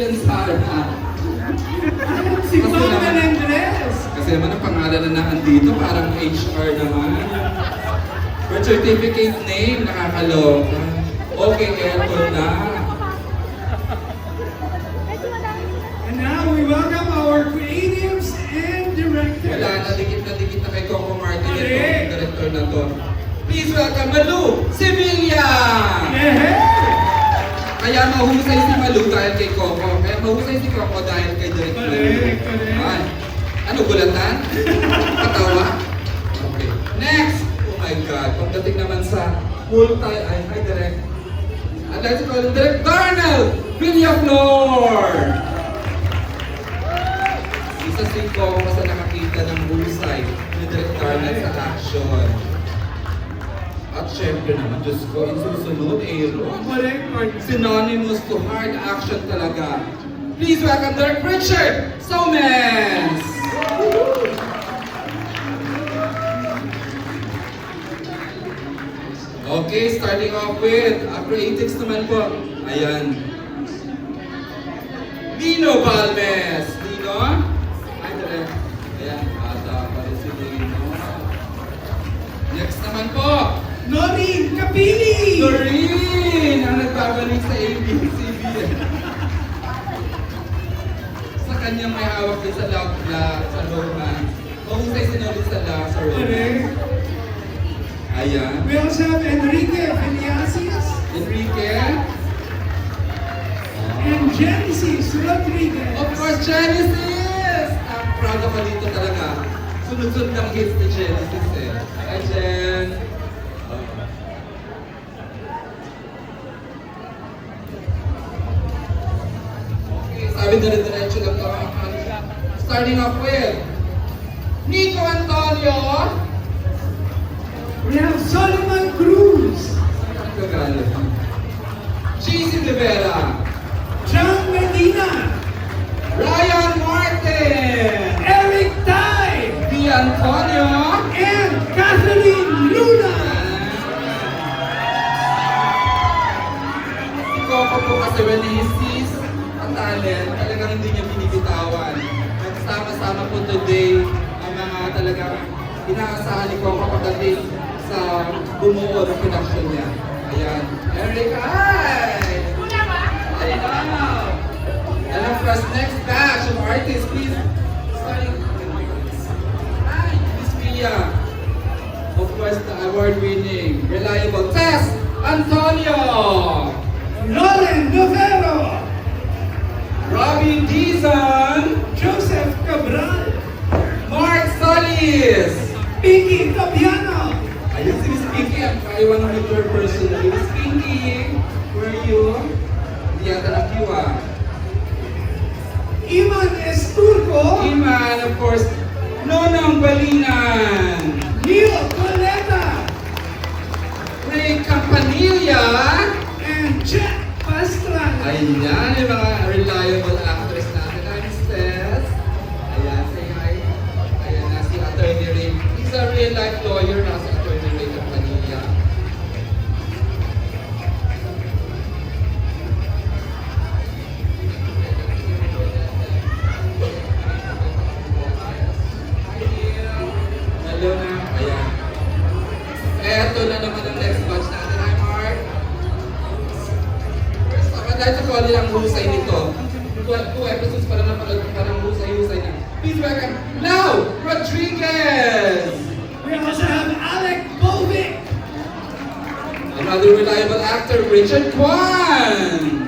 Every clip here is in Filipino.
Lilian Sara. Si Pam Melendres. Kasi naman ang pangalan na nandito, parang HR naman. Birth certificate name, nakakaloka. Okay, eto na. And now we welcome our creatives and directors. Wala na, dikit na kay Coco Martin ito, Correct. ang director na to. Please welcome Malu Sevilla! Yeah. Kaya mahusay si Malu dahil kay Coco. Kaya mahusay si Coco dahil kay director. Correct. Ay, ano, gulatan? Katawa? Okay. Next! Oh my God, pagdating naman sa hi direct. I'd like to call him Direct Darnell Villaflor! Isa si Coco sa nakakita ng husay ni Direct Darnell sa action. At syempre naman, Diyos ko, yung susunod, Aaron. Correct. Synonymous to hard action talaga. Please welcome Direct Richard Somens! Okay, starting off with creatives naman po. Ayan. Lino Balmes. Lino? Ay, direct. Ayan, ata pa rin si Lino. Next naman po. Noreen Kapili. Doreen! Ang nagbabalik sa ABS-CBN. Sa kanyang may hawak din sa sa romance. Mahusay si Noreen sa romance. Correct. Ayan. We also have Enrique Villasias Enrique. and Genesis Rodriguez. Of course, Genesis! I'm proud ako dito talaga. Sunod-sunod ng hits ni Genesis eh. Hi, Jen! Okay, sabi dire-diretso lang to. Starting off with Nico Antonio. We have Solomon Cruz, Ang gagalo. JC Rivera. John Medina, Ryan Martin. Eric Tai, Di Antonio. and Catherine Luna. Si Coco po kasi when he sees a talent, talagang hindi niya binibitawan. Nagsama-sama po today ang mga talagang inaasahan ni Coco pagdating sa bumuo ng production niya. Ayan. Eric, hi! I know! And of course, next batch of artists, please. Starting. Hi, Miss Mia. Of course, the award-winning, reliable Tess Antonio. Lauren Novero, Robin Dizon, Joseph Cabral, Mark Solis. Pinky Fabiano, Ayun si Miss Pinky, ang kaiwan ng mature person. Miss Pinky, where are you? Hindi yata na-cue ah. Iman Esturco, Iman, of course, Nonong Balinan. Neil Coleta, Ray Campanilla. and Jack Pastrana. Ayan, yung mga reliable actors natin. Hi, Miss Tess. Ayan, say hi. Ayan na si Attorney Ray. He's a real-life lawyer na si Attorney Ray Campanilla. Hello na. Ayan. Eto na naman ang next batch natin. Hi, Mark. First of all, dahil sa quality ang husay nito. 2 episodes para na parang husay-husay na. Please welcome Lau Rodriguez! We also have Alec Bovic, Another reliable actor, Richard Kwan!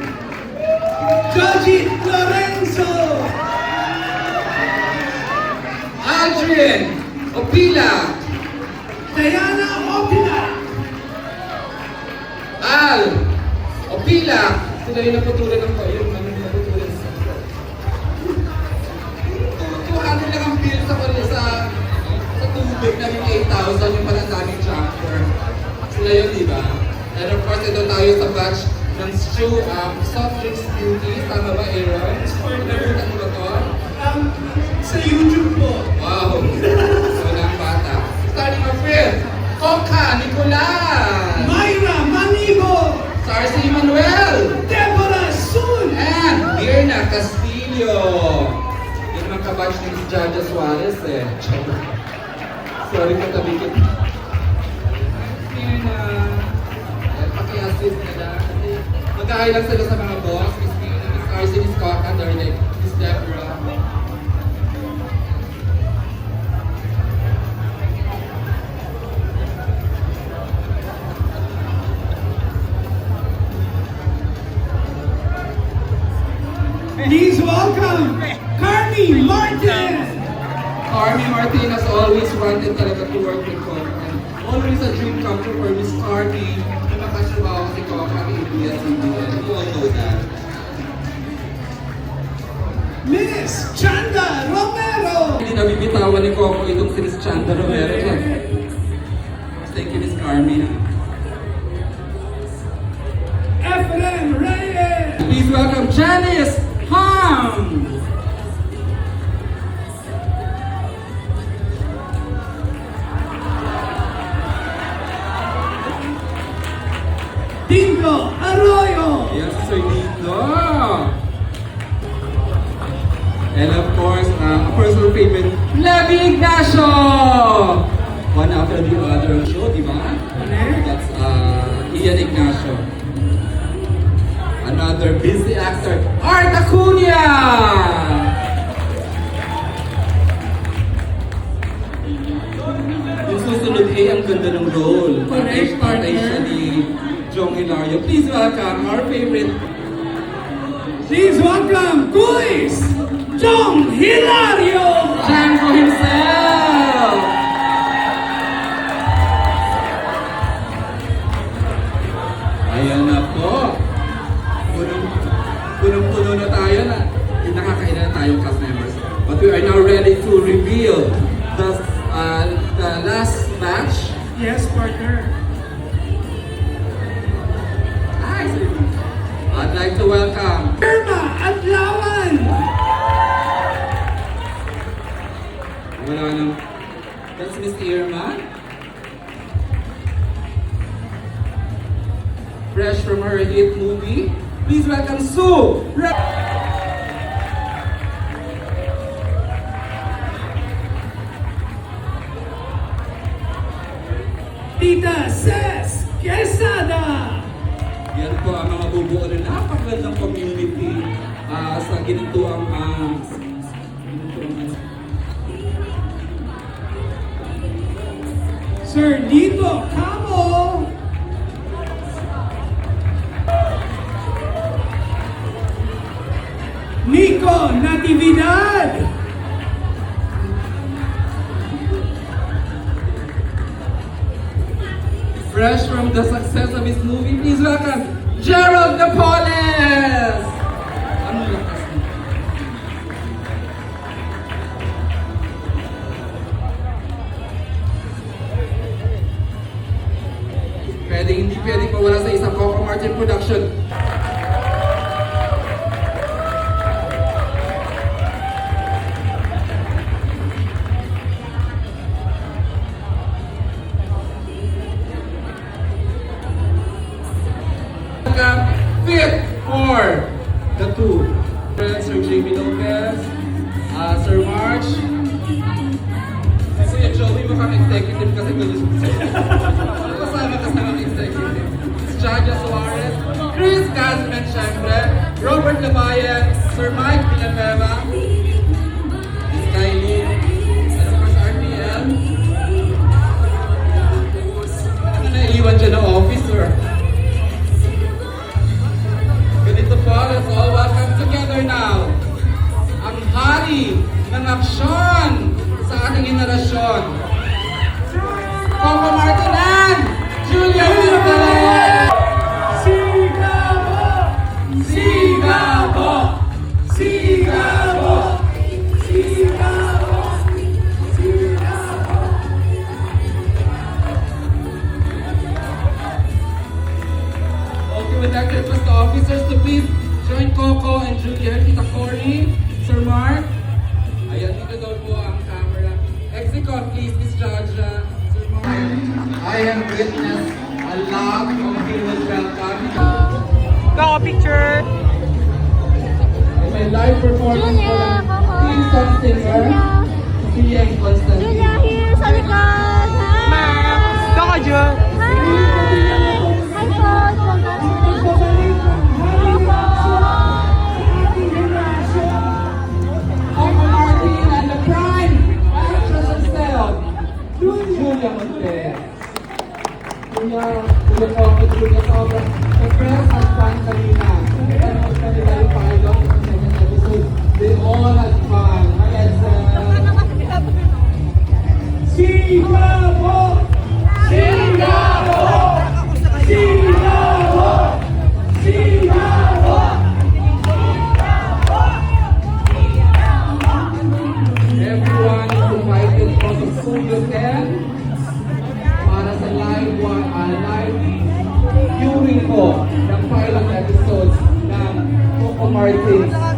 Joji Lorenzo, Adrian Opila! Diana Opila, Al Opila! Sila yung naputulan ng yung naputulan sa 200 lang ang bill sa tubig na yung 8,000 yung pala daming chapter. Sila yun, di ba? And of course, ito tayo sa batch ng Stew Soft Drinks Beauty. Tama ba, Aaron? Nabutan mo ba to? sa YouTube po. Wow! Walang bata. Starting off with Coca Nicolas! Myra Manibo, Sarcy Manuel! Deborah Sun, And Mirna Castillo. Yung mga kabatch ni Miss Jaja Suarez eh. Sorry ko tabi ko. Mirna. Paki-assist ka na. Mag-ahay lang sila sa mga boss. Miss Mirna, Miss Arce, Miss Coca, Darlene, Miss Deborah. And he's welcome, Carmi Martin. Carmi Martin has always wanted talaga to work with Coca. And always a dream come true for Miss Carmi na makasyabaw si Coca in ABS-CBN. You all know that. Miss Chanda Romero. Hindi nabibitawan ni Coco itong si Miss Chanda Romero. Thank you, Miss Carmi. Efren Reyes. Please welcome Janice Ham. Dingo Arroyo. Yes, Sir Dito. And of course, a personal favorite, Levi Ignacio! One after the other show, di ba? That's Ian Ignacio. Another busy actor, Art Acuna! Yung susunod ang ganda ng role. Correct, Patay siya partner. ni Jong Hilario. Please welcome our favorite Please welcome Kuis Jong Hilario. Django himself! Ayan na po. Punong-puno na tayo na. Nakakailan na tayong cast members. But we are now ready to reveal the last batch. Yes, partner. Hi, sir. I'd like to welcome Irma Adlawan. wala nang that's Miss Irma. Fresh from her hit movie. Please welcome Sue. Tita Ses Quesada. Yan po ang mga bubuo ng napakagandang community sa ginituang Sir Lito Camo. Nico Natividad. fresh from the success of his movie. Please welcome Gerald Napoles. Ano lakas mo? Hindi pwedeng mawala sa isang Coco Martin production. Fit for the two. Sir Jamie Lopez, Sir March. Kuya Joey, mukhang executive kasi kasama executive. Jaja Suarez, Chris Casman, syempre, Robert Labayan, Sir Mike Villanueva, Miss Kylie, and of course RPM. Ano naiiwan dyan ng officer? Ganito po, let's all welcome together now ang hari ng aksyon sa ating henerasyon. Coco Martin and Julia Vizcarra! Sigabo! Sigabo! Sigabo! Sigabo! Sigabo! Okay, with that, request the officers to please join Coco and Julia. Kita Cory, Sir Mark. Ayan, dito daw po ang camera. Exicon, please, Miss Jaja. Sir Mark. I have witnessed a lot of heroes welcome. Go picture. may live performance po Julia, ng Coco. Teen Song Singer. Julia and Constantine. Julia here sa likod. Hi! Coco Jun. Hi! Hi po. Coco Martin and the prime actress herself, Julia Montez. Julia Sobra. The press has fun kanina. Nanood kami tayo pilot ng second episode. They all had fun. Hi, Edsa. Singapore! Singapore! Singapore! Singapore! Everyone is invited to the Studio 10 para sa live viewing ko ng pilot episodes ng Coco Martin's